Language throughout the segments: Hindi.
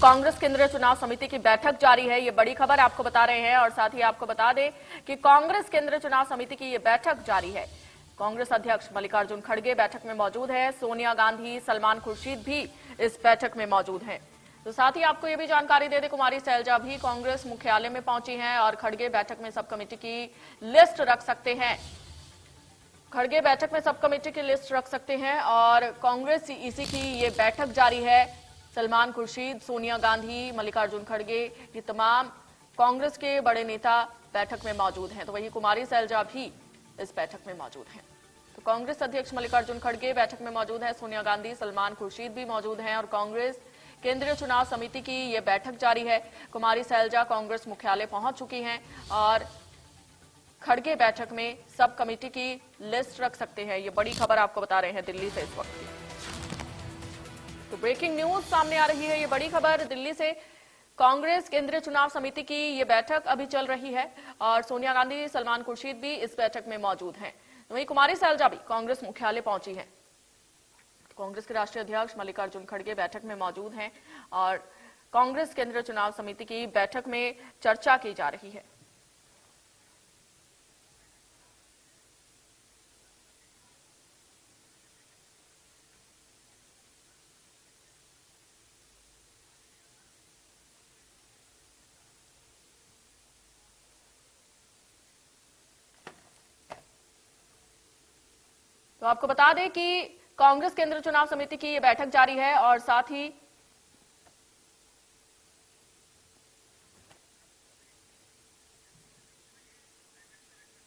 कांग्रेस केंद्रीय चुनाव समिति की बैठक जारी है, ये बड़ी खबर आपको बता रहे हैं। और साथ ही आपको बता दें कि कांग्रेस केंद्रीय चुनाव समिति की ये बैठक जारी है। कांग्रेस अध्यक्ष मल्लिकार्जुन खड़गे बैठक में मौजूद है। सोनिया गांधी, सलमान खुर्शीद भी इस बैठक में मौजूद हैं। तो साथ ही आपको ये भी जानकारी दे दें, कुमारी सैलजा भी कांग्रेस मुख्यालय में पहुंची हैं और खड़गे बैठक में सब कमेटी की लिस्ट रख सकते हैं। खड़गे बैठक में सब कमेटी की लिस्ट रख सकते हैं और कांग्रेस सीईसी की ये बैठक जारी है। सलमान खुर्शीद, सोनिया गांधी, मल्लिकार्जुन खड़गे, ये तमाम कांग्रेस के बड़े नेता बैठक में मौजूद हैं। तो वहीं कुमारी सैलजा भी इस बैठक में मौजूद हैं। तो कांग्रेस अध्यक्ष मल्लिकार्जुन खड़गे बैठक में मौजूद है, सोनिया गांधी, सलमान खुर्शीद भी मौजूद हैं और कांग्रेस केंद्रीय चुनाव समिति की ये बैठक जारी है। कुमारी सैलजा कांग्रेस मुख्यालय पहुंच चुकी हैं और खड़गे बैठक में सब कमेटी की लिस्ट रख सकते हैं। ये बड़ी खबर आपको बता रहे हैं दिल्ली से इस वक्त की। तो ब्रेकिंग न्यूज सामने आ रही है, ये बड़ी खबर दिल्ली से। कांग्रेस केंद्रीय चुनाव समिति की ये बैठक अभी चल रही है और सोनिया गांधी, सलमान खुर्शीद भी इस बैठक में मौजूद हैं। वहीं कुमारी सैलजा भी कांग्रेस मुख्यालय पहुंची हैं। कांग्रेस के राष्ट्रीय अध्यक्ष मल्लिकार्जुन खड़गे बैठक में मौजूद हैं और कांग्रेस केंद्रीय चुनाव समिति की बैठक में चर्चा की जा रही है। तो आपको बता दें कि कांग्रेस केंद्रीय चुनाव समिति की यह बैठक जारी है और साथ ही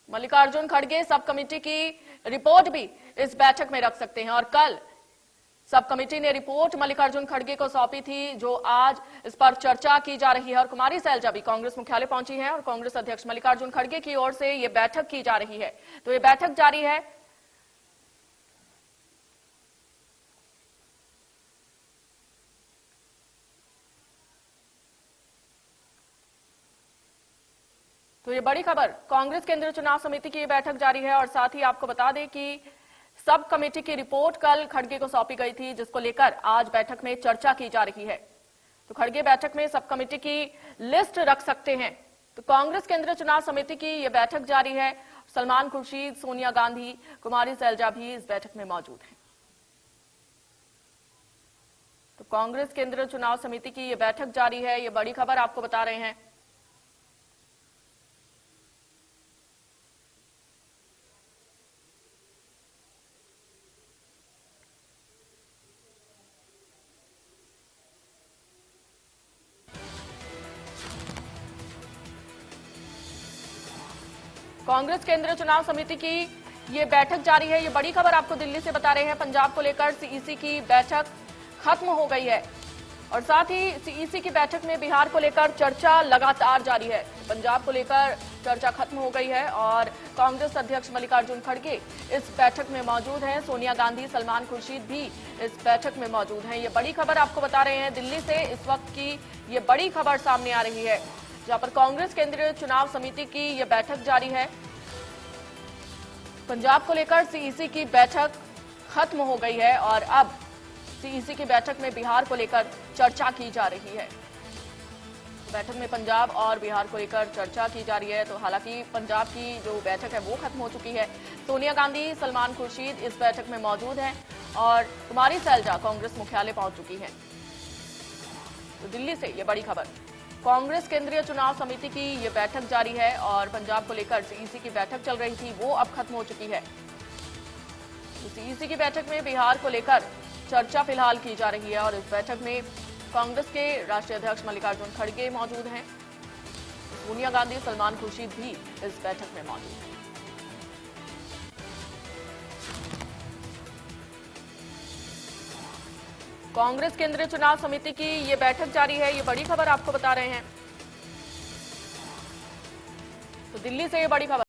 मल्लिकार्जुन खड़गे सब कमेटी की रिपोर्ट भी इस बैठक में रख सकते हैं। और कल सब कमेटी ने रिपोर्ट मल्लिकार्जुन खड़गे को सौंपी थी, जो आज इस पर चर्चा की जा रही है। और कुमारी सैलजा भी कांग्रेस मुख्यालय पहुंची है और कांग्रेस अध्यक्ष मल्लिकार्जुन खड़गे की ओर से यह बैठक की जा रही है। तो यह बैठक जारी है। तो ये बड़ी खबर, कांग्रेस केंद्रीय चुनाव समिति की बैठक जारी है और साथ ही आपको बता दें कि सब कमेटी की रिपोर्ट कल खड़गे को सौंपी गई थी, जिसको लेकर आज बैठक में चर्चा की जा रही है। तो खड़गे बैठक में सब कमेटी की लिस्ट रख सकते हैं। तो कांग्रेस केंद्रीय चुनाव समिति की यह बैठक जारी है। सलमान खुर्शीद, सोनिया गांधी, कुमारी सैलजा भी इस बैठक में मौजूद हैं। तो कांग्रेस केंद्रीय चुनाव समिति की यह बैठक जारी है, ये बड़ी खबर आपको बता रहे हैं। कांग्रेस केंद्रीय चुनाव समिति की ये बैठक जारी है, ये बड़ी खबर आपको दिल्ली से बता रहे हैं। पंजाब को लेकर सीईसी की बैठक खत्म हो गई है और साथ ही सीईसी की बैठक में बिहार को लेकर चर्चा लगातार जारी है। पंजाब को लेकर चर्चा खत्म हो गई है और कांग्रेस अध्यक्ष मल्लिकार्जुन खड़गे इस बैठक में मौजूद हैं। सोनिया गांधी, सलमान खुर्शीद भी इस बैठक में मौजूद हैं। ये बड़ी खबर आपको बता रहे हैं दिल्ली से इस वक्त की। ये बड़ी खबर सामने आ रही है, जहां पर कांग्रेस केंद्रीय चुनाव समिति की यह बैठक जारी है। पंजाब को लेकर सीईसी की बैठक खत्म हो गई है और अब सीईसी की बैठक में बिहार को लेकर चर्चा की जा रही है। बैठक में पंजाब और बिहार को लेकर चर्चा की जा रही है। तो हालांकि पंजाब की जो बैठक है वो खत्म हो चुकी है। सोनिया गांधी, सलमान खुर्शीद इस बैठक में मौजूद हैं और कुमारी सैलजा कांग्रेस मुख्यालय पहुंच चुकी हैं। तो दिल्ली से ये बड़ी खबर, कांग्रेस केंद्रीय चुनाव समिति की ये बैठक जारी है और पंजाब को लेकर सीईसी की बैठक चल रही थी, वो अब खत्म हो चुकी है। तो सीईसी की बैठक में बिहार को लेकर चर्चा फिलहाल की जा रही है और इस बैठक में कांग्रेस के राष्ट्रीय अध्यक्ष मल्लिकार्जुन खड़गे मौजूद हैं। सोनिया गांधी, सलमान खुर्शीद भी इस बैठक में मौजूद हैं। कांग्रेस केंद्रीय चुनाव समिति की ये बैठक जारी है, ये बड़ी खबर आपको बता रहे हैं। तो दिल्ली से ये बड़ी खबर।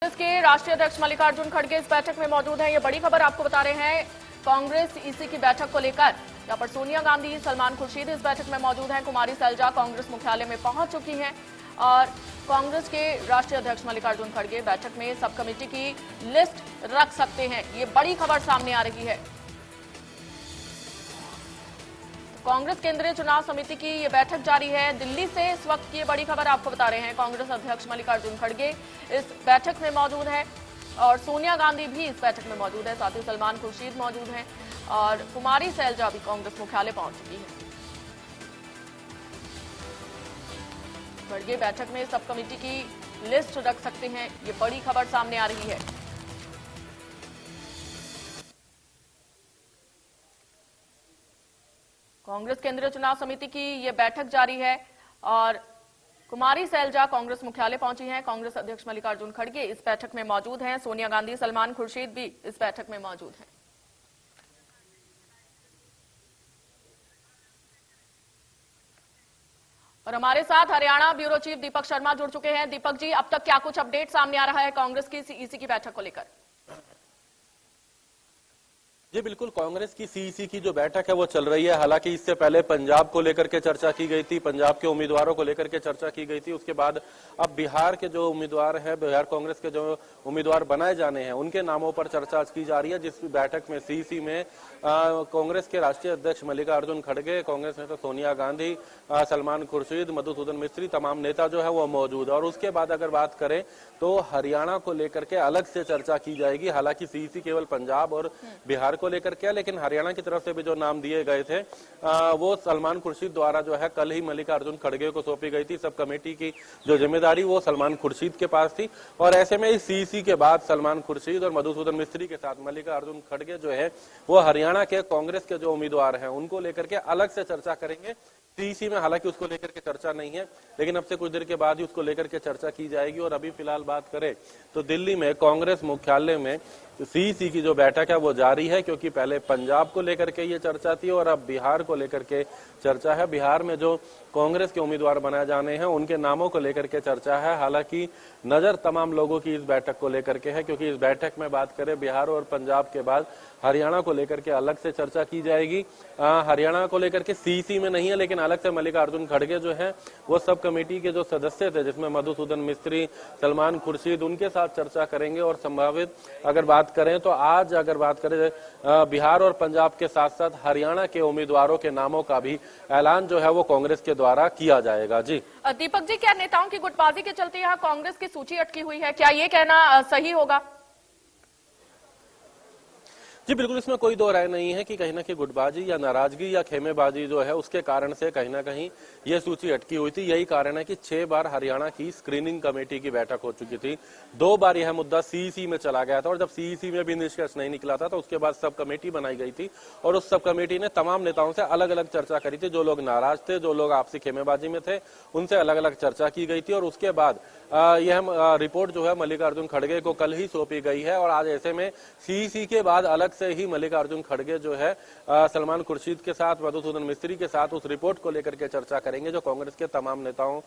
कांग्रेस के राष्ट्रीय अध्यक्ष मल्लिकार्जुन खड़गे इस बैठक में मौजूद हैं। ये बड़ी खबर आपको बता रहे हैं कांग्रेस ईसी की बैठक को लेकर। यहाँ पर सोनिया गांधी, सलमान खुर्शीद इस बैठक में मौजूद हैं। कुमारी सैलजा कांग्रेस मुख्यालय में पहुंच चुकी हैं और कांग्रेस के राष्ट्रीय अध्यक्ष मल्लिकार्जुन खड़गे बैठक में सब कमेटी की लिस्ट रख सकते हैं। ये बड़ी खबर सामने आ रही है। कांग्रेस केंद्रीय चुनाव समिति की ये बैठक जारी है। दिल्ली से इस वक्त की ये बड़ी खबर आपको बता रहे हैं। कांग्रेस अध्यक्ष मल्लिकार्जुन खड़गे इस बैठक में मौजूद है और सोनिया गांधी भी इस बैठक में मौजूद है। साथ ही सलमान खुर्शीद मौजूद हैं और कुमारी सैलजा भी कांग्रेस मुख्यालय पहुंच चुकी है। खड़गे बैठक में सब कमेटी की लिस्ट रख सकते हैं। ये बड़ी खबर सामने आ रही है। कांग्रेस केंद्रीय चुनाव समिति की ये बैठक जारी है और कुमारी सैलजा कांग्रेस मुख्यालय पहुंची हैं। कांग्रेस अध्यक्ष मल्लिकार्जुन खड़गे इस बैठक में मौजूद हैं। सोनिया गांधी, सलमान खुर्शीद भी इस बैठक में मौजूद हैं। और हमारे साथ हरियाणा ब्यूरो चीफ दीपक शर्मा जुड़ चुके हैं। दीपक जी, अब तक क्या कुछ अपडेट सामने आ रहा है कांग्रेस की ईसी की बैठक को लेकर? जी बिल्कुल, कांग्रेस की सीईसी की जो बैठक है वो चल रही है। हालांकि इससे पहले पंजाब को लेकर के चर्चा की गई थी, पंजाब के उम्मीदवारों को लेकर के चर्चा की गई थी। उसके बाद अब बिहार के जो उम्मीदवार हैं, बिहार कांग्रेस के जो उम्मीदवार बनाए जाने हैं, उनके नामों पर चर्चा की जा रही है। जिस बैठक में सीईसी में कांग्रेस के राष्ट्रीय अध्यक्ष मल्लिकार्जुन खड़गे, कांग्रेस नेता सोनिया गांधी, सलमान खुर्शीद, मधुसूदन मिस्त्री, तमाम नेता जो है वो मौजूद है। और उसके बाद अगर बात करें तो हरियाणा को लेकर के अलग से चर्चा की जाएगी। हालांकि सीईसी केवल पंजाब और बिहार को लेकर के, लेकिन हरियाणा की तरफ से भी जो नाम दिए गए थे वो सलमान खुर्शीद द्वारा जो है कल ही मल्लिकार्जुन खड़गे को सौंपी गई थी। सब कमेटी की जो जिम्मेदारी वो सलमान खुर्शीद के पास थी और ऐसे में इस सीईसी के बाद सलमान खुर्शीद और मधुसूदन मिस्त्री के साथ मल्लिकार्जुन खड़गे जो है वो हरियाणा के कांग्रेस के जो उम्मीदवार हैं उनको लेकर के अलग से चर्चा करेंगे। सीईसी में हालांकि उसको लेकर के चर्चा नहीं है, लेकिन अब से कुछ देर के बाद ही उसको लेकर के चर्चा की जाएगी। और अभी फिलहाल बात करें तो दिल्ली में कांग्रेस मुख्यालय में सीईसी की जो बैठक है वो जारी है, क्योंकि पहले पंजाब को लेकर के ये चर्चा थी और अब बिहार को लेकर के चर्चा है। बिहार में जो कांग्रेस के उम्मीदवार बनाए जाने हैं उनके नामों को लेकर के चर्चा है। हालांकि नजर तमाम लोगों की इस बैठक को लेकर के है, क्योंकि इस बैठक में बात करें बिहार और पंजाब के बाद हरियाणा को लेकर के अलग से चर्चा की जाएगी। हरियाणा को लेकर के सीईसी में नहीं है, लेकिन अलग से मल्लिकार्जुन खड़गे जो है वो सब कमेटी के जो सदस्य थे, जिसमें मधुसूदन मिस्त्री, सलमान खुर्शीद, उनके साथ चर्चा करेंगे। और संभावित अगर बात करें तो आज अगर बात करें बिहार और पंजाब के साथ साथ हरियाणा के उम्मीदवारों के नामों का भी ऐलान जो है वो कांग्रेस के द्वारा किया जाएगा। जी दीपक जी, क्या नेताओं की गुटबाजी के चलते यहाँ कांग्रेस की सूची अटकी हुई है, क्या ये कहना सही होगा? जी बिल्कुल, इसमें कोई दो राय नहीं है कि कहीं ना कहीं गुटबाजी या नाराजगी या खेमेबाजी जो है उसके कारण से कहीं ना कहीं ये सूची अटकी हुई थी। यही कारण है कि 6 बार हरियाणा की स्क्रीनिंग कमेटी की बैठक हो चुकी थी, 2 बार यह मुद्दा सीईसी में चला गया था और जब सीईसी में भी निष्कर्ष नहीं निकला था तो उसके बाद सब कमेटी बनाई गई थी और उस सब कमेटी ने तमाम नेताओं से अलग अलग चर्चा करी थी। जो लोग नाराज थे, जो लोग आपसी खेमेबाजी में थे, उनसे अलग अलग चर्चा की गई थी और उसके बाद यह रिपोर्ट जो है मल्लिकार्जुन खड़गे को कल ही सौंपी गई है। और आज ऐसे में सीईसी के बाद अलग से ही मल्लिकार्जुन खड़गे जो है सलमान खुर्शीद के साथ, मधुसूदन मिस्त्री के साथ उस रिपोर्ट को लेकर के चर्चा करेंगे, जो कांग्रेस के तमाम नेताओं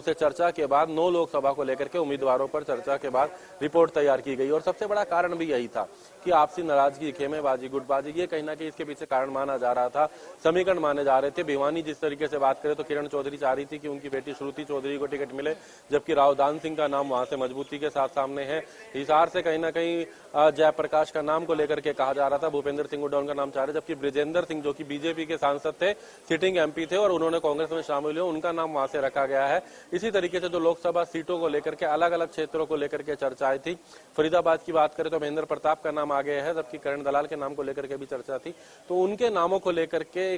से चर्चा के बाद 9 लोकसभा को लेकर के उम्मीदवारों पर चर्चा के बाद रिपोर्ट तैयार की गई। और सबसे बड़ा कारण भी यही था कि आपसी नाराजगी, खेमेबाजी, गुटबाजी, ये कहीं ना कहीं इसके पीछे कारण माना जा रहा था, समीकरण माने जा रहे थे। भिवानी जिस तरीके से बात करें तो किरण चौधरी चाह रही थी कि उनकी बेटी श्रुति चौधरी को टिकट मिले, जबकि रावदान सिंह का नाम वहां से मजबूती के साथ सामने है। हिसार से कहीं ना कहीं जयप्रकाश का नाम को लेकर के कहा जा रहा था, भूपेंद्र सिंह हुड्डा उनका नाम चाह रहे, जबकि ब्रिजेंद्र सिंह जो कि बीजेपी के सांसद थे, सिटिंग एमपी थे और उन्होंने कांग्रेस में शामिल हुए, उनका नाम वहां से रखा गया है। इसी तरीके से जो लोकसभा सीटों को लेकर के अलग अलग क्षेत्रों को लेकर के चर्चाएं थी। फरीदाबाद की बात करें तो महेंद्र प्रताप का नाम आगे है, जबकि करण दलाल के नाम को लेकर के भी चर्चा थी। तो उनके नामों को लेकर के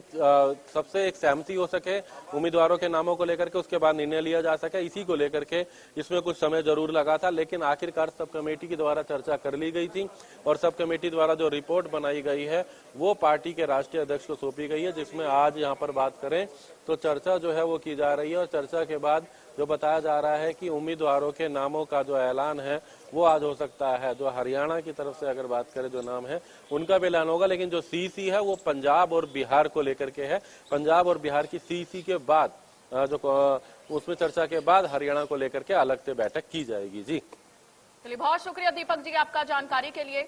सबसे एक सहमति हो सके, उम्मीदवारों के नामों को लेकर के उसके बाद निर्णय लिया जा सके, इसी को लेकर के इसमें कुछ समय जरूर लगा था। लेकिन आखिरकार सब कमेटी के द्वारा चर्चा कर ली गई थी और सब कमेटी द्वारा जो रिपोर्ट बनाई गई है वो पार्टी के राष्ट्रीय अध्यक्ष को सौंपी गई है, जिसमें आज यहाँ पर बात करें तो चर्चा जो है वो की जा रही है। और चर्चा के बाद जो बताया जा रहा है कि उम्मीदवारों के नामों का जो ऐलान है वो आज हो सकता है। जो हरियाणा की तरफ से अगर बात करें जो नाम है उनका भी ऐलान होगा, लेकिन जो सीईसी है वो पंजाब और बिहार को लेकर के है। पंजाब और बिहार की सीईसी के बाद जो उसमें चर्चा के बाद हरियाणा को लेकर के अलग से बैठक की जाएगी। जी चलिए बहुत शुक्रिया दीपक जी आपका जानकारी के लिए।